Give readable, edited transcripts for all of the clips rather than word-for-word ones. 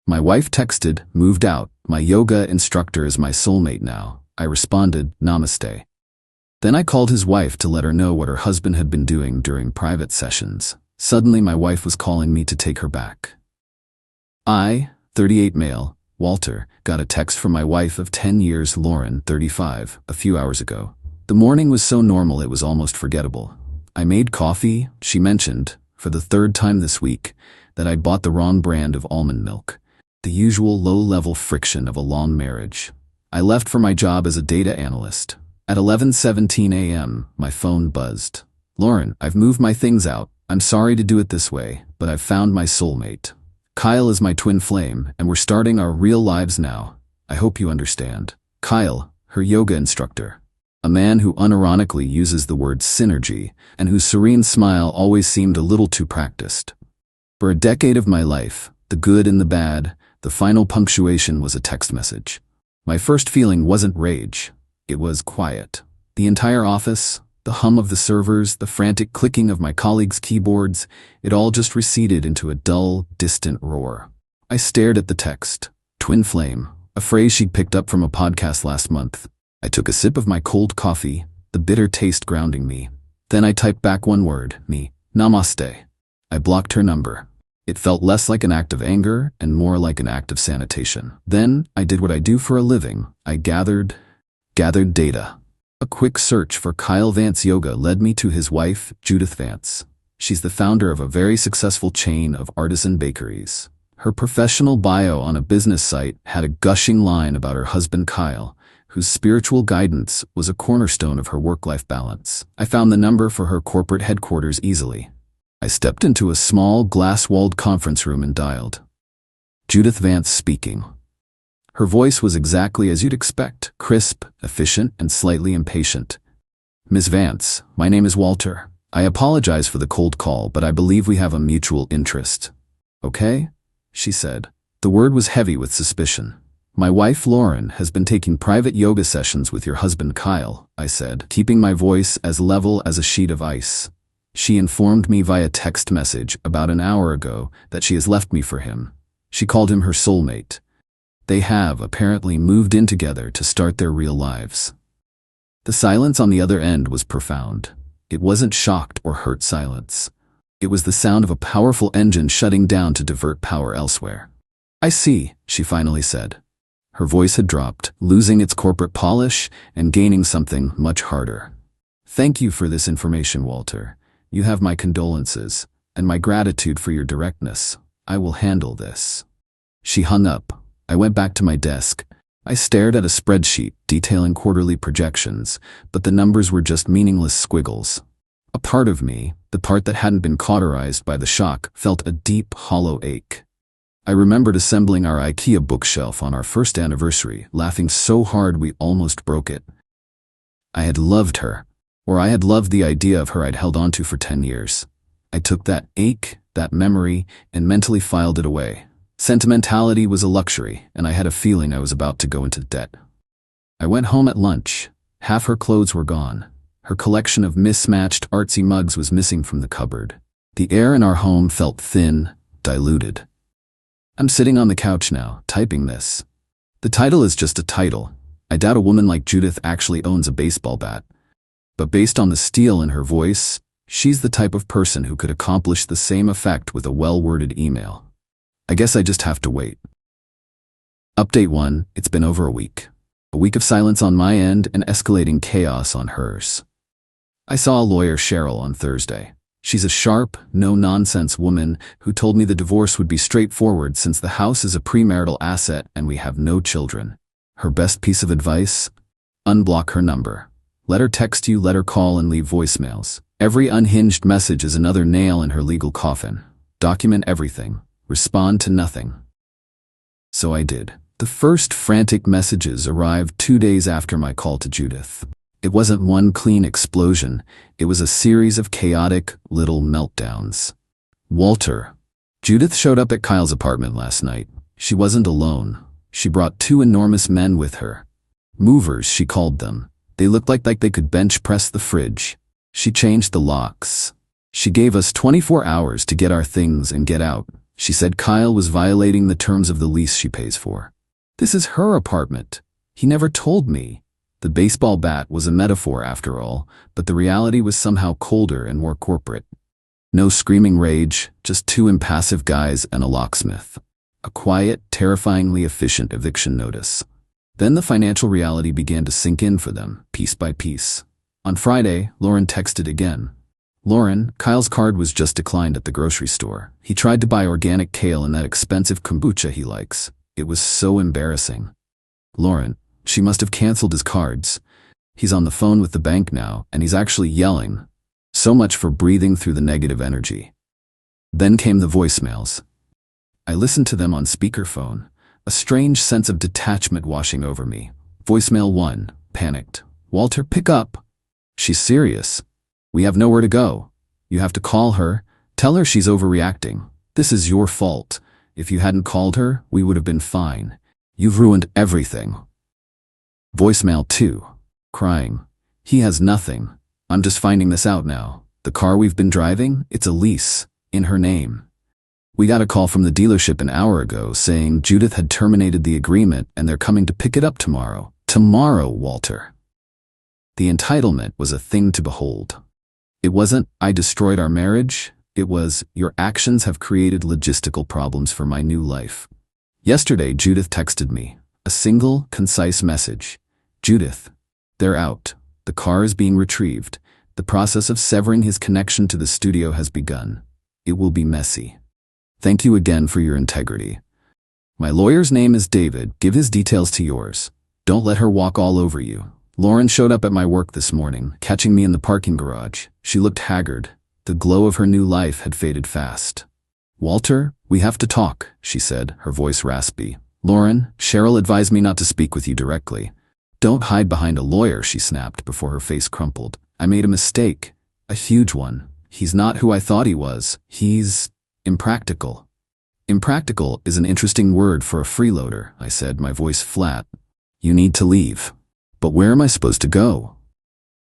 My wife texted, moved out. My yoga instructor is my soulmate now. I responded, namaste. Then I called his wife to let her know what her husband had been doing during private sessions. Suddenly my wife was calling me to take her back. I, 38 male, Walter, got a text from my wife of 10 years, Lauren, 35, a few hours ago. The morning was so normal it was almost forgettable. I made coffee. She mentioned, for the third time this week, that I'd bought the wrong brand of almond milk. The usual low-level friction of a long marriage. I left for my job as a data analyst. At 11:17 a.m., my phone buzzed. Lauren, I've moved my things out. I'm sorry to do it this way, but I've found my soulmate. Kyle is my twin flame, and we're starting our real lives now. I hope you understand. Kyle, her yoga instructor. A man who unironically uses the word synergy, and whose serene smile always seemed a little too practiced. For a decade of my life, the good and the bad, the final punctuation was a text message. My first feeling wasn't rage. It was quiet. The entire office, the hum of the servers, the frantic clicking of my colleagues' keyboards, it all just receded into a dull, distant roar. I stared at the text. Twin flame, a phrase she'd picked up from a podcast last month. I took a sip of my cold coffee, the bitter taste grounding me. Then I typed back one word, me, namaste. I blocked her number. It felt less like an act of anger and more like an act of sanitation. Then I did what I do for a living. I gathered data. A quick search for Kyle Vance Yoga led me to his wife, Judith Vance. She's the founder of a very successful chain of artisan bakeries. Her professional bio on a business site had a gushing line about her husband Kyle, whose spiritual guidance was a cornerstone of her work-life balance. I found the number for her corporate headquarters easily. I stepped into a small, glass-walled conference room and dialed. Judith Vance speaking. Her voice was exactly as you'd expect, crisp, efficient, and slightly impatient. Ms. Vance, my name is Walter. I apologize for the cold call, but I believe we have a mutual interest. Okay? She said. The word was heavy with suspicion. My wife, Lauren, has been taking private yoga sessions with your husband, Kyle, I said, keeping my voice as level as a sheet of ice. She informed me via text message about an hour ago that she has left me for him. She called him her soulmate. They have apparently moved in together to start their real lives. The silence on the other end was profound. It wasn't shocked or hurt silence. It was the sound of a powerful engine shutting down to divert power elsewhere. I see, she finally said. Her voice had dropped, losing its corporate polish and gaining something much harder. Thank you for this information, Walter. You have my condolences and my gratitude for your directness. I will handle this. She hung up. I went back to my desk. I stared at a spreadsheet detailing quarterly projections, but the numbers were just meaningless squiggles. A part of me, the part that hadn't been cauterized by the shock, felt a deep, hollow ache. I remembered assembling our IKEA bookshelf on our first anniversary, laughing so hard we almost broke it. I had loved her, or I had loved the idea of her I'd held onto for 10 years. I took that ache, that memory, and mentally filed it away. Sentimentality was a luxury, and I had a feeling I was about to go into debt. I went home at lunch. Half her clothes were gone. Her collection of mismatched artsy mugs was missing from the cupboard. The air in our home felt thin, diluted. I'm sitting on the couch now, typing this. The title is just a title. I doubt a woman like Judith actually owns a baseball bat. But based on the steel in her voice, she's the type of person who could accomplish the same effect with a well-worded email. I guess I just have to wait. Update 1, it's been over a week. A week of silence on my end and escalating chaos on hers. I saw a lawyer, Cheryl, on Thursday. She's a sharp, no-nonsense woman who told me the divorce would be straightforward since the house is a premarital asset and we have no children. Her best piece of advice? Unblock her number. Let her text you, let her call and leave voicemails. Every unhinged message is another nail in her legal coffin. Document everything. Respond to nothing. So I did. The first frantic messages arrived 2 days after my call to Judith. It wasn't one clean explosion. It was a series of chaotic little meltdowns. Walter. Judith showed up at Kyle's apartment last night. She wasn't alone. She brought 2 enormous men with her. Movers, she called them. They looked like they could bench press the fridge. She changed the locks. She gave us 24 hours to get our things and get out. She said Kyle was violating the terms of the lease she pays for. This is her apartment. He never told me. The baseball bat was a metaphor after all, but the reality was somehow colder and more corporate. No screaming rage, just two impassive guys and a locksmith. A quiet, terrifyingly efficient eviction notice. Then the financial reality began to sink in for them, piece by piece. On Friday, Lauren texted again. Lauren, Kyle's card was just declined at the grocery store. He tried to buy organic kale and that expensive kombucha he likes. It was so embarrassing. Lauren, she must have canceled his cards. He's on the phone with the bank now, and he's actually yelling. So much for breathing through the negative energy. Then came the voicemails. I listened to them on speakerphone, a strange sense of detachment washing over me. Voicemail 1, panicked. Walter, pick up. She's serious. We have nowhere to go. You have to call her. Tell her she's overreacting. This is your fault. If you hadn't called her, we would have been fine. You've ruined everything. Voicemail 2, crying. He has nothing. I'm just finding this out now. The car we've been driving, it's a lease, in her name. We got a call from the dealership an hour ago saying Judith had terminated the agreement and they're coming to pick it up tomorrow. Tomorrow, Walter. The entitlement was a thing to behold. It wasn't, I destroyed our marriage. It was, your actions have created logistical problems for my new life. Yesterday, Judith texted me. A single, concise message. Judith, they're out. The car is being retrieved. The process of severing his connection to the studio has begun. It will be messy. Thank you again for your integrity. My lawyer's name is David. Give his details to yours. Don't let her walk all over you. Lauren showed up at my work this morning, catching me in the parking garage. She looked haggard. The glow of her new life had faded fast. Walter, we have to talk, she said, her voice raspy. Lauren, Cheryl advised me not to speak with you directly. Don't hide behind a lawyer, she snapped before her face crumpled. I made a mistake. A huge one. He's not who I thought he was. He's impractical. Impractical is an interesting word for a freeloader, I said, my voice flat. You need to leave. But where am I supposed to go?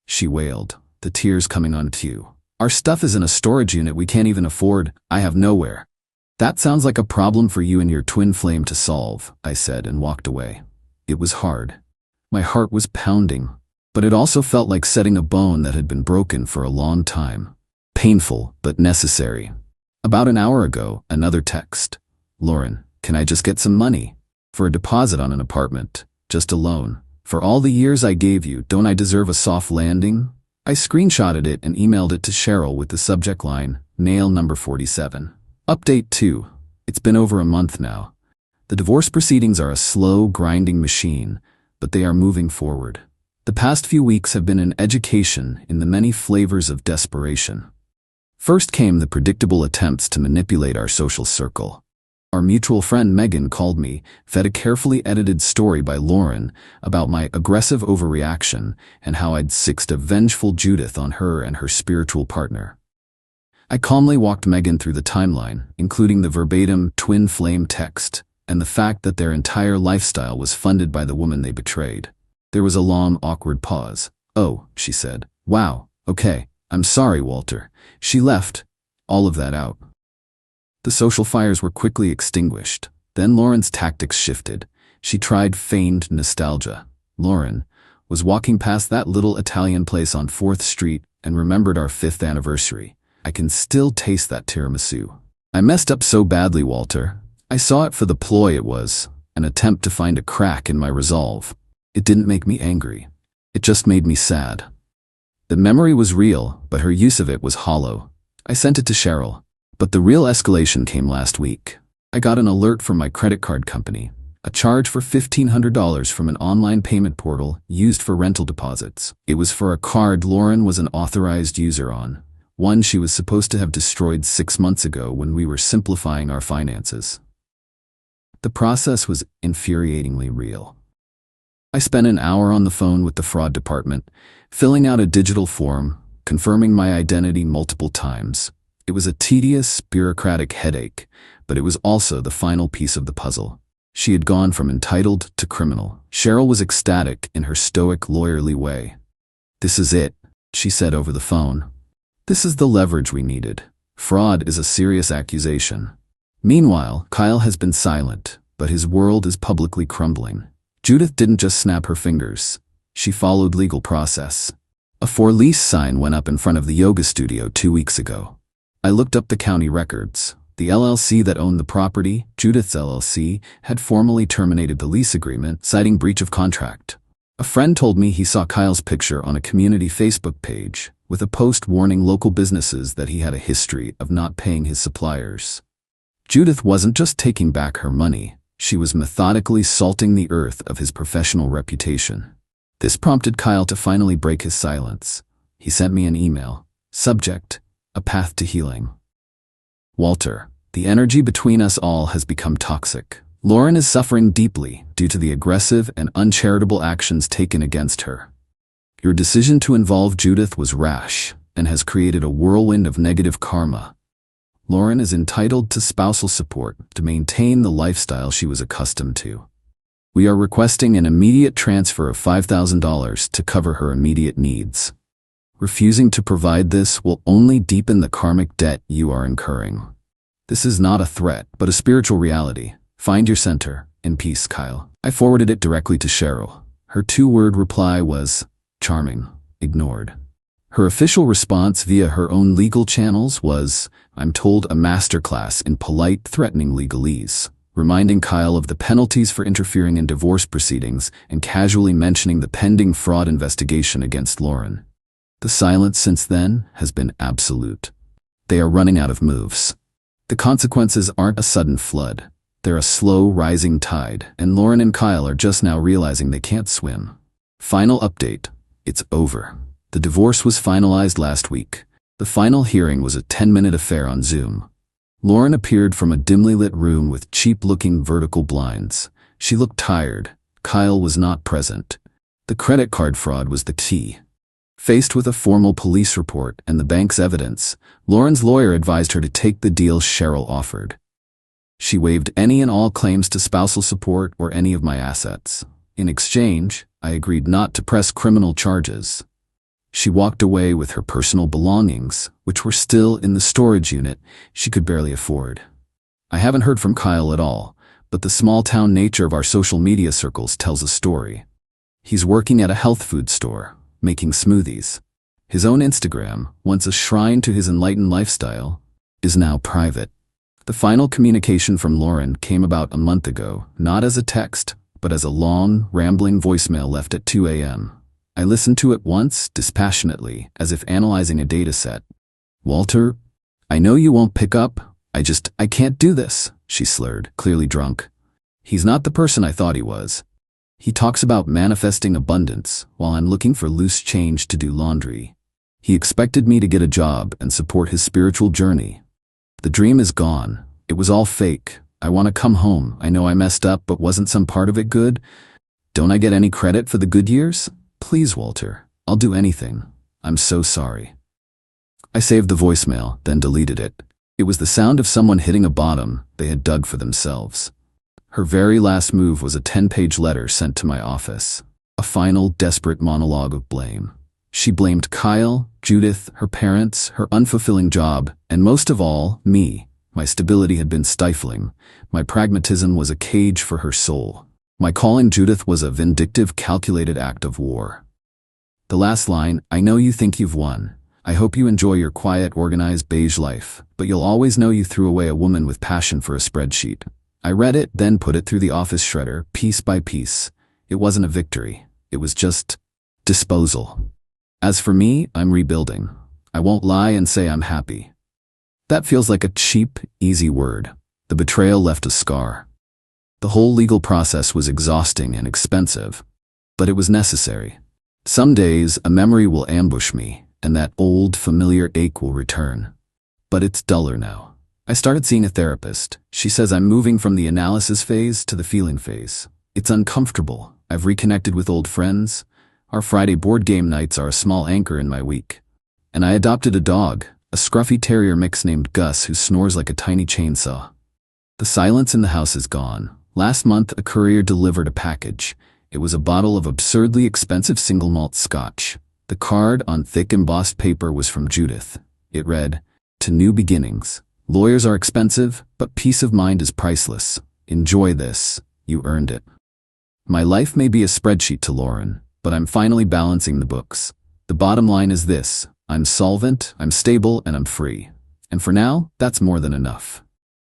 She wailed, the tears coming on cue. Our stuff is in a storage unit we can't even afford. I have nowhere. That sounds like a problem for you and your twin flame to solve, I said and walked away. It was hard. My heart was pounding, but it also felt like setting a bone that had been broken for a long time. Painful, but necessary. About an hour ago, another text. Lauren, can I just get some money? For a deposit on an apartment. Just a loan. For all the years I gave you, don't I deserve a soft landing? I screenshotted it and emailed it to Cheryl with the subject line, Nail number 47. Update 2. It's been over a month now. The divorce proceedings are a slow, grinding machine, but they are moving forward. The past few weeks have been an education in the many flavors of desperation. First came the predictable attempts to manipulate our social circle. Our mutual friend Megan called me, fed a carefully edited story by Lauren about my aggressive overreaction and how I'd sixed a vengeful Judith on her and her spiritual partner. I calmly walked Megan through the timeline, including the verbatim twin flame text and the fact that their entire lifestyle was funded by the woman they betrayed. There was a long, awkward pause. Oh, she said. Wow, okay, I'm sorry, Walter. She left all of that out. The social fires were quickly extinguished. Then Lauren's tactics shifted. She tried feigned nostalgia. Lauren was walking past that little Italian place on 4th Street and remembered our 5th anniversary. I can still taste that tiramisu. I messed up so badly, Walter. I saw it for the ploy it was, an attempt to find a crack in my resolve. It didn't make me angry. It just made me sad. The memory was real, but her use of it was hollow. I sent it to Cheryl. But the real escalation came last week. I got an alert from my credit card company, a charge for $1,500 from an online payment portal used for rental deposits. It was for a card Lauren was an authorized user on, one she was supposed to have destroyed 6 months ago when we were simplifying our finances. The process was infuriatingly real. I spent an hour on the phone with the fraud department, filling out a digital form, confirming my identity multiple times. It was a tedious, bureaucratic headache, but it was also the final piece of the puzzle. She had gone from entitled to criminal. Cheryl was ecstatic in her stoic, lawyerly way. This is it, she said over the phone. This is the leverage we needed. Fraud is a serious accusation. Meanwhile, Kyle has been silent, but his world is publicly crumbling. Judith didn't just snap her fingers. She followed legal process. A for-lease sign went up in front of the yoga studio 2 weeks ago. I looked up the county records. The LLC that owned the property, Judith's LLC, had formally terminated the lease agreement, citing breach of contract. A friend told me he saw Kyle's picture on a community Facebook page, with a post warning local businesses that he had a history of not paying his suppliers. Judith wasn't just taking back her money, she was methodically salting the earth of his professional reputation. This prompted Kyle to finally break his silence. He sent me an email. Subject: A path to healing. Walter, the energy between us all has become toxic. Lauren is suffering deeply due to the aggressive and uncharitable actions taken against her. Your decision to involve Judith was rash and has created a whirlwind of negative karma. Lauren is entitled to spousal support to maintain the lifestyle she was accustomed to. We are requesting an immediate transfer of $5,000 to cover her immediate needs. Refusing to provide this will only deepen the karmic debt you are incurring. This is not a threat, but a spiritual reality. Find your center. In peace, Kyle. I forwarded it directly to Cheryl. Her 2-word reply was, charming, ignored. Her official response via her own legal channels was, I'm told, a masterclass in polite, threatening legalese, reminding Kyle of the penalties for interfering in divorce proceedings and casually mentioning the pending fraud investigation against Lauren. The silence since then has been absolute. They are running out of moves. The consequences aren't a sudden flood. They're a slow, rising tide, and Lauren and Kyle are just now realizing they can't swim. Final update. It's over. The divorce was finalized last week. The final hearing was a 10-minute affair on Zoom. Lauren appeared from a dimly lit room with cheap-looking vertical blinds. She looked tired. Kyle was not present. The credit card fraud was the key. Faced with a formal police report and the bank's evidence, Lauren's lawyer advised her to take the deal Cheryl offered. She waived any and all claims to spousal support or any of my assets. In exchange, I agreed not to press criminal charges. She walked away with her personal belongings, which were still in the storage unit she could barely afford. I haven't heard from Kyle at all, but the small-town nature of our social media circles tells a story. He's working at a health food store, making smoothies. His own Instagram, once a shrine to his enlightened lifestyle, is now private. The final communication from Lauren came about a month ago, not as a text, but as a long, rambling voicemail left at 2 a.m. I listened to it once, dispassionately, as if analyzing a data set. Walter, I know you won't pick up. I can't do this, she slurred, clearly drunk. He's not the person I thought he was. He talks about manifesting abundance while I'm looking for loose change to do laundry. He expected me to get a job and support his spiritual journey. The dream is gone. It was all fake. I want to come home. I know I messed up, but wasn't some part of it good? Don't I get any credit for the good years? Please, Walter. I'll do anything. I'm so sorry. I saved the voicemail, then deleted it. It was the sound of someone hitting a bottom they had dug for themselves. Her very last move was a 10-page letter sent to my office. A final, desperate monologue of blame. She blamed Kyle, Judith, her parents, her unfulfilling job, and most of all, me. My stability had been stifling. My pragmatism was a cage for her soul. My calling Judith was a vindictive, calculated act of war. The last line, I know you think you've won. I hope you enjoy your quiet, organized, beige life, but you'll always know you threw away a woman with passion for a spreadsheet. I read it, then put it through the office shredder, piece by piece. It wasn't a victory. It was just disposal. As for me, I'm rebuilding. I won't lie and say I'm happy. That feels like a cheap, easy word. The betrayal left a scar. The whole legal process was exhausting and expensive, but it was necessary. Some days, a memory will ambush me, and that old, familiar ache will return. But it's duller now. I started seeing a therapist. She says I'm moving from the analysis phase to the feeling phase. It's uncomfortable. I've reconnected with old friends. Our Friday board game nights are a small anchor in my week. And I adopted a dog, a scruffy terrier mix named Gus who snores like a tiny chainsaw. The silence in the house is gone. Last month, a courier delivered a package. It was a bottle of absurdly expensive single malt scotch. The card on thick embossed paper was from Judith. It read, "To new beginnings. Lawyers are expensive, but peace of mind is priceless. Enjoy this. You earned it. My life may be a spreadsheet to Lauren, but I'm finally balancing the books. The bottom line is this: I'm solvent, I'm stable, and I'm free. And for now, that's more than enough.